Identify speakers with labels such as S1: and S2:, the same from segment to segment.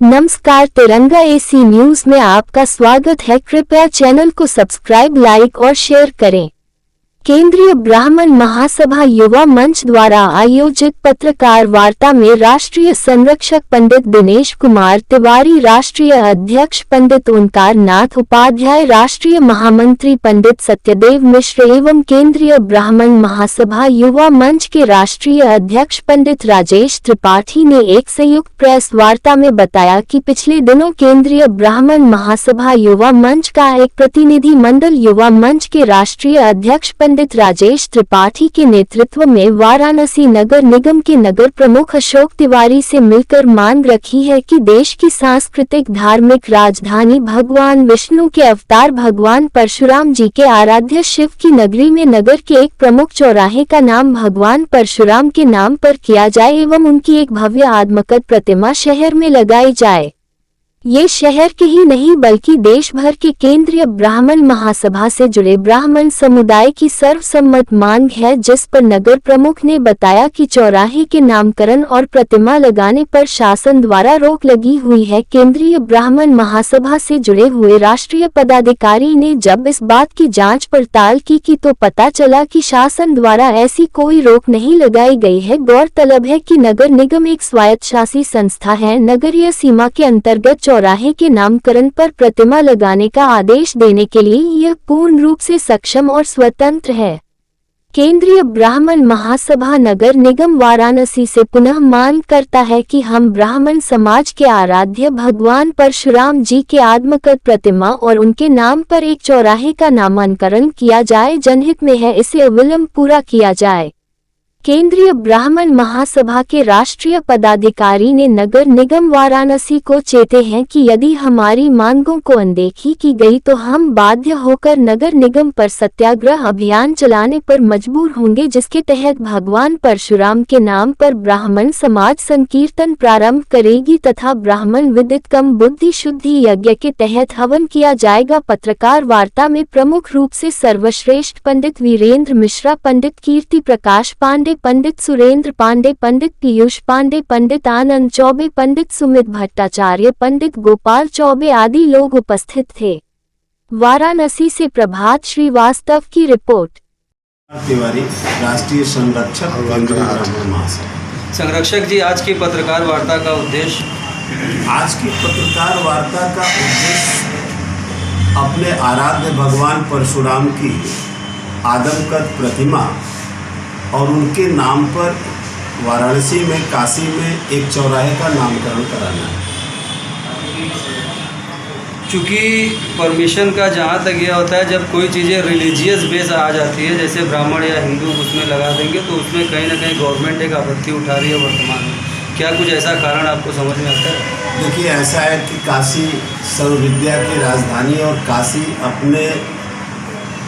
S1: नमस्कार, तिरंगा AC news में आपका स्वागत है। कृपया चैनल को सब्सक्राइब, लाइक और शेयर करें। केंद्रीय ब्राह्मण महासभा युवा मंच द्वारा आयोजित पत्रकार वार्ता में राष्ट्रीय संरक्षक पंडित दिनेश कुमार तिवारी, राष्ट्रीय अध्यक्ष पंडित ओंकार नाथ उपाध्याय, राष्ट्रीय महामंत्री पंडित सत्यदेव मिश्र एवं केंद्रीय ब्राह्मण महासभा युवा मंच के राष्ट्रीय अध्यक्ष पंडित राजेश त्रिपाठी ने एक संयुक्त प्रेस वार्ता में बताया कि पिछले दिनों केंद्रीय ब्राह्मण महासभा युवा मंच का एक प्रतिनिधि मंडल युवा मंच के राष्ट्रीय अध्यक्ष पंडित राजेश त्रिपाठी के नेतृत्व में वाराणसी नगर निगम के नगर प्रमुख अशोक तिवारी से मिलकर मांग रखी है कि देश की सांस्कृतिक धार्मिक राजधानी भगवान विष्णु के अवतार भगवान परशुराम जी के आराध्य शिव की नगरी में नगर के एक प्रमुख चौराहे का नाम भगवान परशुराम के नाम पर किया जाए एवं उनकी एक भव्य आदमकद प्रतिमा शहर में लगाई जाए। ये शहर के ही नहीं बल्कि देश भर के केंद्रीय ब्राह्मण महासभा से जुड़े ब्राह्मण समुदाय की सर्वसम्मत मांग है, जिस पर नगर प्रमुख ने बताया कि चौराहे के नामकरण और प्रतिमा लगाने पर शासन द्वारा रोक लगी हुई है। केंद्रीय ब्राह्मण महासभा से जुड़े हुए राष्ट्रीय पदाधिकारी ने जब इस बात की जांच पड़ताल की तो पता चला कि शासन द्वारा ऐसी कोई रोक नहीं लगाई गई है। गौरतलब है कि नगर निगम एक स्वायत्तशासी संस्था है। नगरीय सीमा के अंतर्गत चौराहे के नामकरण पर प्रतिमा लगाने का आदेश देने के लिए यह पूर्ण रूप से सक्षम और स्वतंत्र है। केंद्रीय ब्राह्मण महासभा नगर निगम वाराणसी से पुनः मांग करता है कि हम ब्राह्मण समाज के आराध्य भगवान परशुराम जी के आदमकद प्रतिमा और उनके नाम पर एक चौराहे का नामांकरण किया जाए। जनहित में है, इसे अविलंब पूरा किया जाए। केंद्रीय ब्राह्मण महासभा के राष्ट्रीय पदाधिकारी ने नगर निगम वाराणसी को चेते हैं कि यदि हमारी मांगों को अनदेखी की गई तो हम बाध्य होकर नगर निगम पर सत्याग्रह अभियान चलाने पर मजबूर होंगे, जिसके तहत भगवान परशुराम के नाम पर ब्राह्मण समाज संकीर्तन प्रारंभ करेगी तथा ब्राह्मण विदित कम बुद्धि शुद्धि यज्ञ के तहत हवन किया जाएगा। पत्रकार वार्ता में प्रमुख रूप से सर्वश्रेष्ठ पंडित वीरेंद्र मिश्रा, पंडित कीर्ति प्रकाश पांडे, पंडित सुरेंद्र पांडे, पंडित पीयूष पांडे, पंडित आनंद चौबे, पंडित सुमित भट्टाचार्य, पंडित गोपाल चौबे आदि लोग उपस्थित थे। वाराणसी से प्रभात श्रीवास्तव की रिपोर्ट।
S2: तिवारी, राष्ट्रीय संरक्षक केंद्रीय ब्राह्मण महासभा।
S3: संरक्षक जी, आज की पत्रकार वार्ता का उद्देश्य?
S2: आज की पत्रकार वार्ता का उद्देश्य अपने आराध्य भगवान परशुराम की आदमकद प्रतिमा और उनके नाम पर वाराणसी में, काशी में एक चौराहे का नामकरण कराना है।
S3: चूँकि परमिशन का जहाँ तक यह होता है, जब कोई चीज़ें रिलीजियस बेस आ जाती है, जैसे ब्राह्मण या हिंदू उसमें लगा देंगे तो उसमें कहीं ना कहीं गवर्नमेंट एक आपत्ति उठा रही है वर्तमान में। क्या कुछ ऐसा कारण आपको समझ में आता है?
S2: देखिए, ऐसा है कि काशी सर्वविद्या की राजधानी और काशी अपने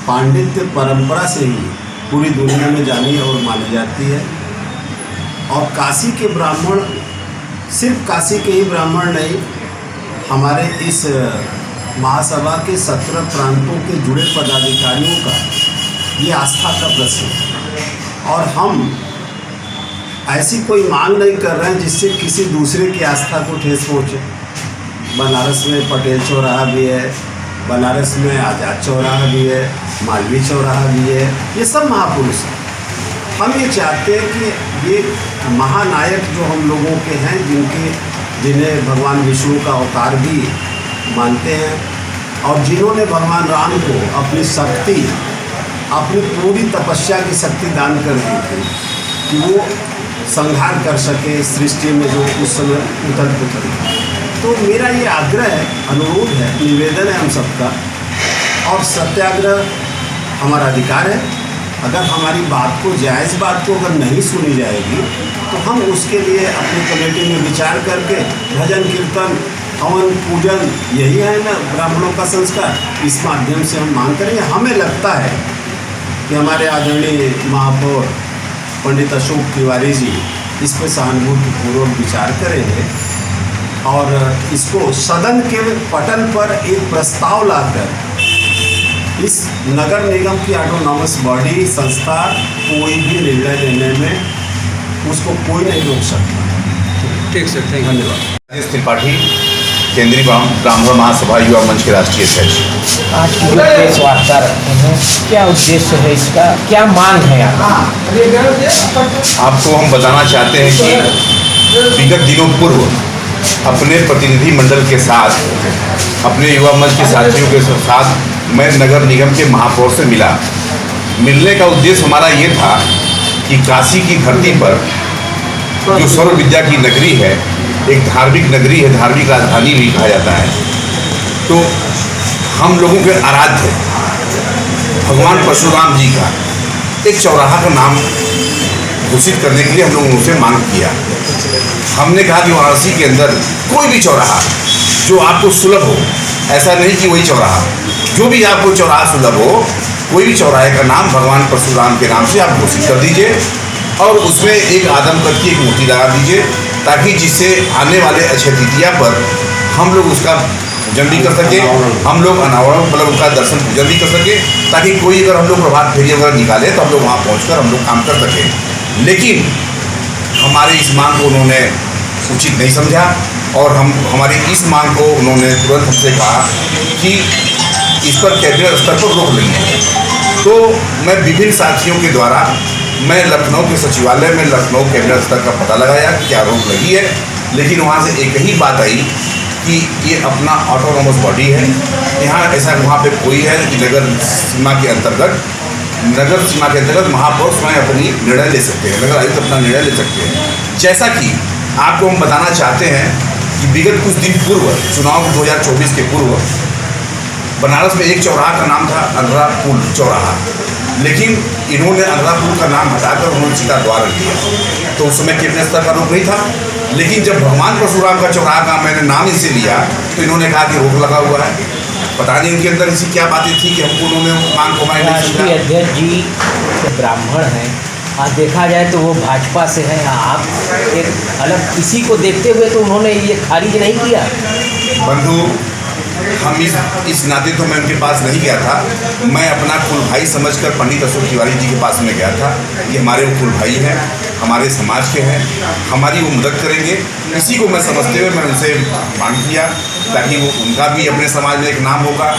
S2: पांडित्य परंपरा से ही पूरी दुनिया में जानी और मानी जाती है। और काशी के ब्राह्मण, सिर्फ काशी के ही ब्राह्मण नहीं, हमारे इस महासभा के 17 प्रांतों के जुड़े पदाधिकारियों का ये आस्था का प्रश्न है। और हम ऐसी कोई मांग नहीं कर रहे हैं जिससे किसी दूसरे की आस्था को ठेस पहुँचे। बनारस में पटेल चौराहा भी है, बनारस में आज़ाद चौराहा भी है, मालवीय चौराहा भी है, ये सब महापुरुष हैं। हम ये चाहते हैं कि ये महानायक जो हम लोगों के हैं, जिन्हें भगवान विष्णु का अवतार भी मानते हैं और जिन्होंने भगवान राम को अपनी शक्ति, अपनी पूरी तपस्या की शक्ति दान कर दी थी कि वो संहार कर सके सृष्टि में जो उस समय उथल पुथल। तो मेरा ये आग्रह है, अनुरोध है, निवेदन है हम सबका, और सत्याग्रह हमारा अधिकार है। अगर हमारी बात को, जायज़ बात को अगर नहीं सुनी जाएगी तो हम उसके लिए अपनी कमेटी में विचार करके भजन कीर्तन हवन पूजन, यही है ना ब्राह्मणों का संस्कार, इस माध्यम से हम मांग करेंगे। हमें लगता है कि हमारे आदरणीय महापौर पंडित अशोक तिवारी जी इस पर सहानुभूतिपूर्वक विचार करेंगे और इसको सदन के पटल पर एक प्रस्ताव लाकर इस नगर निगम की ऑटोनॉमस बॉडी संस्था कोई भी निर्णय लेने में उसको कोई नहीं रोक सकता।
S3: ठीक सर, थैंक यू।
S2: धन्यवाद।
S4: राजेश त्रिपाठी, केंद्रीय ब्राह्मण महासभा युवा मंच के राष्ट्रीय अध्यक्ष।
S5: आज की जो प्रेस वार्ता रखते हैं, क्या उद्देश्य है इसका, क्या मांग है
S4: आपको हम बताना चाहते हैं कि विगत दिनों पूर्व अपने प्रतिनिधि मंडल के साथ, अपने युवा मंच के साथियों के साथ मैं नगर निगम के महापौर से मिला। मिलने का उद्देश्य हमारा ये था कि काशी की धरती पर जो सर्व विद्या की नगरी है, एक धार्मिक नगरी है, धार्मिक राजधानी भी कहा जाता है, तो हम लोगों के आराध्य भगवान परशुराम जी का एक चौराहा का नाम घोषित करने के लिए हम लोगों से मांग किया। हमने कहा कि वाराणसी के अंदर कोई भी चौराहा जो आपको सुलभ हो, ऐसा नहीं कि वही चौराहा, जो भी आपको चौराहा सुलभ हो, कोई भी चौराहे का नाम भगवान परशुराम के नाम से आप घोषित कर दीजिए और उसमें एक आदमकद की एक मूर्ति लगा दीजिए, ताकि जिससे आने वाले अक्षय तृतीया पर हम लोग उसका पूजन भी कर सके, हम लोग अनावरण मतलब उसका दर्शन पूजन भी कर सके, ताकि कोई अगर हम लोग प्रभात फेरी वगैरह निकाले तो हम लोग वहाँ पहुँचकर हम लोग काम कर सकें। लेकिन हमारी इस मांग को उन्होंने उचित नहीं समझा और हमारी इस मांग को उन्होंने तुरंत हमसे कहा कि इस पर कैबिनेट स्तर पर रोक लेंगे। तो मैं विभिन्न साथियों के द्वारा मैं लखनऊ के सचिवालय में लखनऊ कैबिनेट स्तर का पता लगाया कि क्या रोक लगी है, लेकिन वहाँ से एक ही बात आई कि ये अपना ऑटोनोमस बॉडी है, यहाँ ऐसा वहाँ पे कोई है कि नगर सीमा के अंतर्गत महापौर स्वयं अपनी निर्णय ले सकते हैं, नगर आयुक्त अपना निर्णय ले सकते हैं। जैसा कि आपको हम बताना चाहते हैं कि विगत कुछ दिन पूर्व चुनाव 2024 के पूर्व बनारस में एक चौराहा का नाम था अनरा पुल चौराहा, लेकिन इन्होंने अनरा पुल का नाम हटाकर उन्होंने सीधा द्वार रख दिया। तो उस समय कैबिनेट स्तर का रोक नहीं था, लेकिन जब भगवान परशुराम का चौराहा का मैंने नाम इनसे लिया तो इन्होंने कहा कि रोक लगा हुआ है। पता नहीं इनके अंदर ऐसी क्या बातें थी कि हमको उन्होंने मांग को मांग
S5: राष्ट्रीय अध्यक्ष जी ब्राह्मण हैं, आज देखा जाए तो वो भाजपा से हैं, आप एक अलग किसी को देखते हुए तो उन्होंने ये खारिज नहीं किया।
S4: बंधु, हम इस नाते तो मैं उनके पास नहीं गया था, मैं अपना कुल भाई समझकर पंडित अशोक तिवारी जी के पास में गया था। ये हमारे वो कुल भाई हैं, हमारे समाज के हैं, हमारी वो मदद करेंगे, इसी को मैं समझते हुए मैं उनसे मांग किया ताकि वो उनका भी अपने समाज में एक नाम होगा।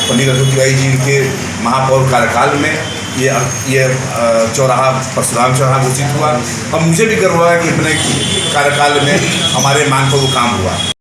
S4: पंडित अशोक तिवारी जी के महापौर कार्यकाल में ये चौराहा परशुराम चौराहा घोषित हुआ और मुझे भी गर्व हुआ कि अपने कार्यकाल में हमारे मांग पर वो काम हुआ।